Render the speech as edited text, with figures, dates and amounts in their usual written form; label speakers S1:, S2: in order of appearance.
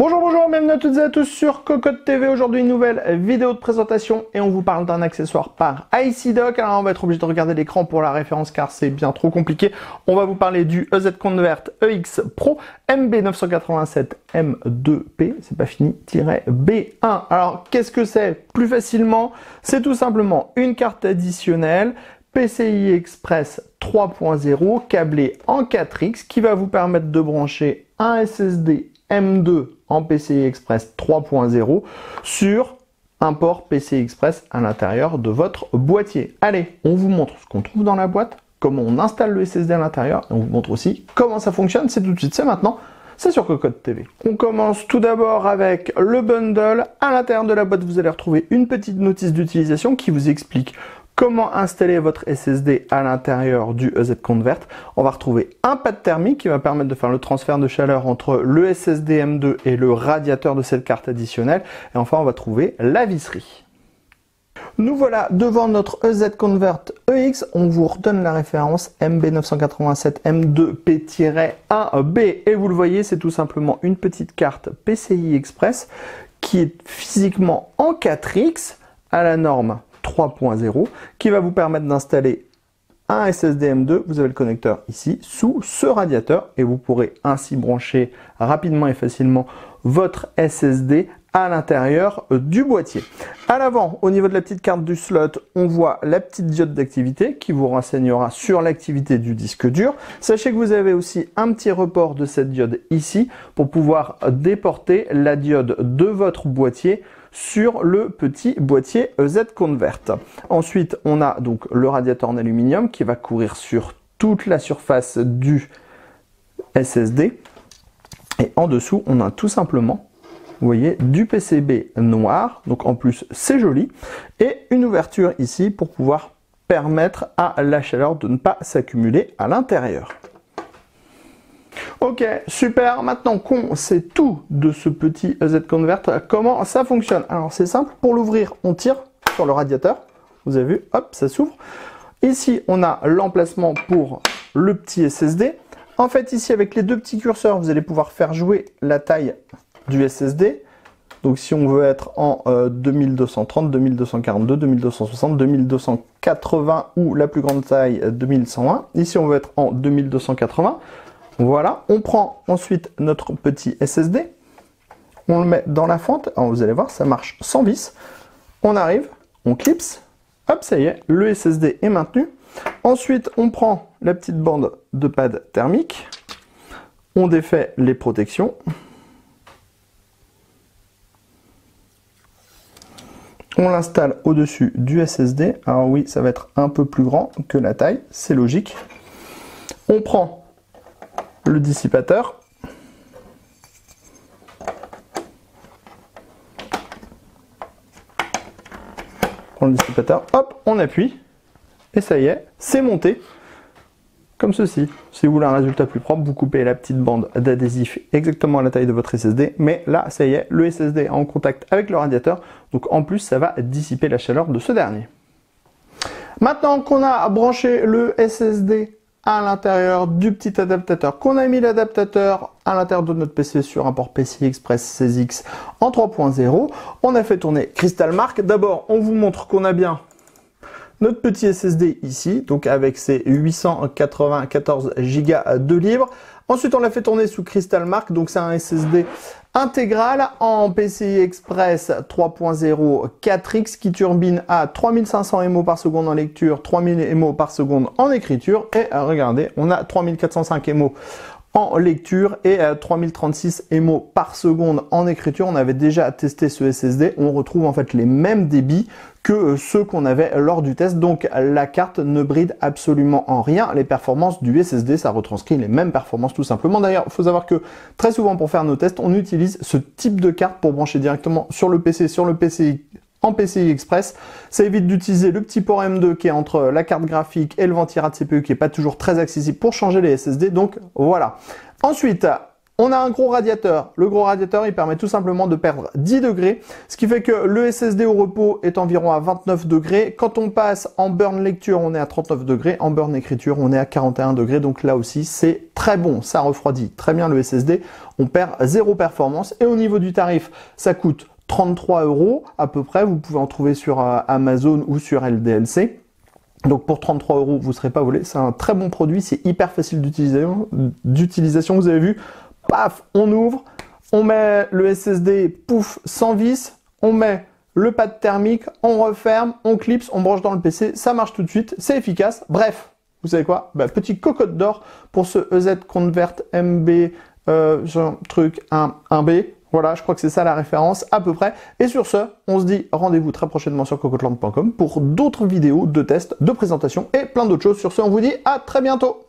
S1: Bonjour, bonjour, bienvenue à toutes et à tous sur Cocotte TV. Aujourd'hui, une nouvelle vidéo de présentation et on vous parle d'un accessoire par ICDock. Alors, on va être obligé de regarder l'écran pour la référence car c'est bien trop compliqué. On va vous parler du EZ Convert EX Pro MB987M2P, c'est pas fini, -B1. Alors, qu'est-ce que c'est? Plus facilement, c'est tout simplement une carte additionnelle PCI Express 3.0 câblée en 4X qui va vous permettre de brancher un SSD M2 en PCI Express 3.0 sur un port PCI Express à l'intérieur de votre boîtier. Allez, on vous montre ce qu'on trouve dans la boîte, comment on installe le SSD à l'intérieur, et on vous montre aussi comment ça fonctionne. C'est tout de suite, c'est maintenant, c'est sur Cocotte TV. On commence tout d'abord avec le bundle. À l'intérieur de la boîte, vous allez retrouver une petite notice d'utilisation qui vous explique comment installer votre SSD à l'intérieur du EZ Convert. On va retrouver un pad thermique qui va permettre de faire le transfert de chaleur entre le SSD M2 et le radiateur de cette carte additionnelle. Et enfin, on va trouver la visserie. Nous voilà devant notre EZ Convert EX. On vous redonne la référence MB987M2P-1B. Et vous le voyez, c'est tout simplement une petite carte PCI Express qui est physiquement en 4X à la norme 3.0 qui va vous permettre d'installer un SSD M2. Vous avez le connecteur ici sous ce radiateur et vous pourrez ainsi brancher rapidement et facilement votre SSD à l'intérieur du boîtier. À l'avant, au niveau de la petite carte du slot, on voit la petite diode d'activité qui vous renseignera sur l'activité du disque dur. Sachez que vous avez aussi un petit report de cette diode ici pour pouvoir déporter la diode de votre boîtier sur le petit boîtier EZ Convert. Ensuite, on a donc le radiateur en aluminium qui va courir sur toute la surface du SSD. Et en dessous, on a tout simplement, vous voyez, du PCB noir. Donc en plus, c'est joli. Et une ouverture ici pour pouvoir permettre à la chaleur de ne pas s'accumuler à l'intérieur. Ok, super. Maintenant qu'on sait tout de ce petit EZ Convert, comment ça fonctionne? Alors c'est simple, pour l'ouvrir, on tire sur le radiateur. Vous avez vu, hop, ça s'ouvre. Ici, on a l'emplacement pour le petit SSD. En fait, ici, avec les deux petits curseurs, vous allez pouvoir faire jouer la taille du SSD. Donc si on veut être en 2230, 2242, 2260, 2280 ou la plus grande taille 2101. Ici, on veut être en 2280. Voilà, on prend ensuite notre petit SSD, on le met dans la fente, alors vous allez voir, ça marche sans vis. On arrive, on clipse, hop, ça y est, le SSD est maintenu. Ensuite, on prend la petite bande de pad thermique, on défait les protections. On l'installe au-dessus du SSD. Alors oui, ça va être un peu plus grand que la taille, c'est logique. On prend le dissipateur. On le dissipateur, hop, on appuie. Et ça y est, c'est monté. Comme ceci. Si vous voulez un résultat plus propre, vous coupez la petite bande d'adhésif exactement à la taille de votre SSD. Mais là, ça y est, le SSD est en contact avec le radiateur. Donc en plus, ça va dissiper la chaleur de ce dernier. Maintenant qu'on a branché le SSD à l'intérieur du petit adaptateur, qu'on a mis l'adaptateur à l'intérieur de notre PC sur un port PCI Express 16X en 3.0, on a fait tourner Crystalmark. D'abord, on vous montre qu'on a bien notre petit SSD ici, donc avec ses 894 Go de libre. Ensuite, on l'a fait tourner sous Crystalmark, donc c'est un SSD intégral en PCI Express 3.0 4X qui turbine à 3500 MO par seconde en lecture, 3000 MO par seconde en écriture. Et regardez, on a 3405 MO en lecture et 3036 MO par seconde en écriture. On avait déjà testé ce SSD. On retrouve en fait les mêmes débits que ceux qu'on avait lors du test. Donc la carte ne bride absolument en rien les performances du SSD. Ça retranscrit les mêmes performances tout simplement. D'ailleurs, il faut savoir que très souvent pour faire nos tests, on utilise ce type de carte pour brancher directement sur le PC, en PCI Express. Ça évite d'utiliser le petit port M2 qui est entre la carte graphique et le ventirad CPU qui n'est pas toujours très accessible pour changer les SSD. Donc voilà. Ensuite, On a un gros radiateur. Le gros radiateur, il permet tout simplement de perdre 10 degrés, ce qui fait que le SSD au repos est environ à 29 degrés. Quand on passe en burn lecture, on est à 39 degrés. En burn écriture, on est à 41 degrés. Donc là aussi, c'est très bon. Ça refroidit très bien le SSD. On perd 0 performance. Et au niveau du tarif, ça coûte 33 € à peu près. Vous pouvez en trouver sur Amazon ou sur LDLC. Donc pour 33 €, vous ne serez pas volé. C'est un très bon produit. C'est hyper facile d'utilisation. Vous avez vu. Paf, on ouvre, on met le SSD, pouf, sans vis, on met le pad thermique, on referme, on clipse, on branche dans le PC, ça marche tout de suite, c'est efficace. Bref, vous savez quoi? Petit cocotte d'or pour ce EZ Convert MB, truc 1B. Voilà, je crois que c'est ça la référence à peu près. Et sur ce, on se dit rendez-vous très prochainement sur cocoteland.com pour d'autres vidéos de tests, de présentation et plein d'autres choses. Sur ce, on vous dit à très bientôt.